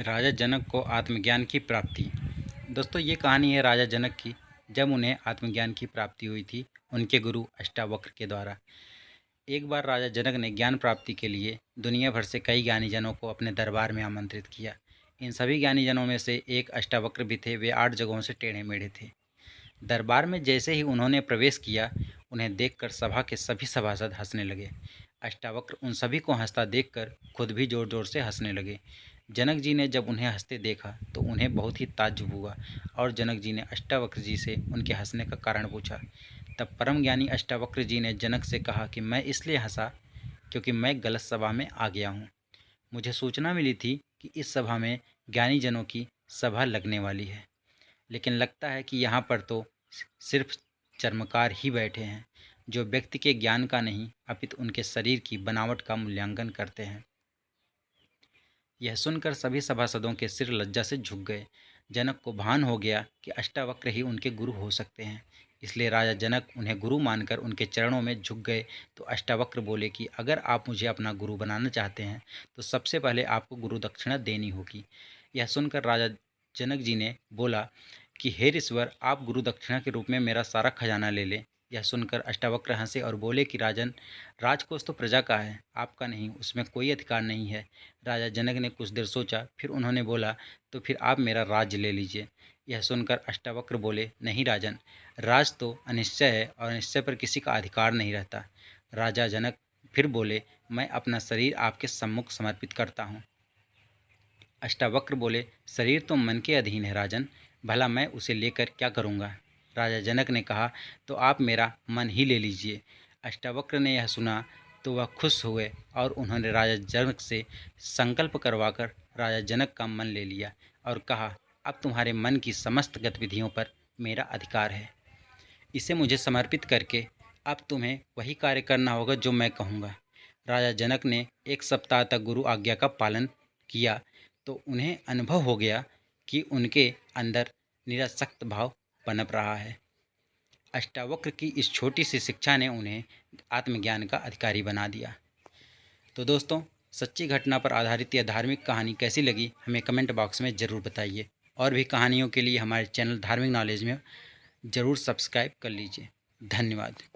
राजा जनक को आत्मज्ञान की प्राप्ति। दोस्तों, ये कहानी है राजा जनक की, जब उन्हें आत्मज्ञान की प्राप्ति हुई थी उनके गुरु अष्टावक्र के द्वारा। एक बार राजा जनक ने ज्ञान प्राप्ति के लिए दुनिया भर से कई ज्ञानीजनों को अपने दरबार में आमंत्रित किया। इन सभी ज्ञानीजनों में से एक अष्टावक्र भी थे। वे 8 जगहों से टेढ़े मेढ़े थे। दरबार में जैसे ही उन्होंने प्रवेश किया, उन्हें देखकर सभा के सभी सभासद हंसने लगे। अष्टावक्र उन सभी को हंसता देखकर खुद भी ज़ोर ज़ोर से हंसने लगे। जनक जी ने जब उन्हें हंसते देखा तो उन्हें बहुत ही ताज्जुब हुआ और जनक जी ने अष्टावक्र जी से उनके हंसने का कारण पूछा। तब परम ज्ञानी अष्टावक्र जी ने जनक से कहा कि मैं इसलिए हंसा क्योंकि मैं गलत सभा में आ गया हूँ। मुझे सूचना मिली थी कि इस सभा में ज्ञानी जनों की सभा लगने वाली है, लेकिन लगता है कि यहाँ पर तो सिर्फ चर्मकार ही बैठे हैं, जो व्यक्ति के ज्ञान का नहीं अपितु उनके शरीर की बनावट का मूल्यांकन करते हैं। यह सुनकर सभी सभासदों के सिर लज्जा से झुक गए। जनक को भान हो गया कि अष्टावक्र ही उनके गुरु हो सकते हैं, इसलिए राजा जनक उन्हें गुरु मानकर उनके चरणों में झुक गए। तो अष्टावक्र बोले कि अगर आप मुझे अपना गुरु बनाना चाहते हैं तो सबसे पहले आपको गुरु दक्षिणा देनी होगी। यह सुनकर राजा जनक जी ने बोला कि हे ईश्वर, आप गुरु दक्षिणा के रूप में मेरा सारा खजाना ले लें। यह सुनकर अष्टावक्र हंसे और बोले कि राजन, राजकोष तो प्रजा का है, आपका नहीं, उसमें कोई अधिकार नहीं है। राजा जनक ने कुछ देर सोचा, फिर उन्होंने बोला, तो फिर आप मेरा राज्य ले लीजिए। यह सुनकर अष्टावक्र बोले, नहीं राजन, राज तो अनिश्चय है और अनिश्चय पर किसी का अधिकार नहीं रहता। राजा जनक फिर बोले, मैं अपना शरीर आपके सम्मुख समर्पित करता हूँ। अष्टावक्र बोले, शरीर तो मन के अधीन है राजन, भला मैं उसे लेकर क्या करूँगा। राजा जनक ने कहा, तो आप मेरा मन ही ले लीजिए। अष्टावक्र ने यह सुना तो वह खुश हुए और उन्होंने राजा जनक से संकल्प करवाकर राजा जनक का मन ले लिया और कहा, अब तुम्हारे मन की समस्त गतिविधियों पर मेरा अधिकार है। इसे मुझे समर्पित करके अब तुम्हें वही कार्य करना होगा जो मैं कहूँगा। राजा जनक ने 1 सप्ताह तक गुरु आज्ञा का पालन किया तो उन्हें अनुभव हो गया कि उनके अंदर निरासक्त भाव पनप रहा है। अष्टावक्र की इस छोटी सी शिक्षा ने उन्हें आत्मज्ञान का अधिकारी बना दिया। तो दोस्तों, सच्ची घटना पर आधारित यह धार्मिक कहानी कैसी लगी हमें कमेंट बॉक्स में ज़रूर बताइए। और भी कहानियों के लिए हमारे चैनल धार्मिक नॉलेज में ज़रूर सब्सक्राइब कर लीजिए। धन्यवाद।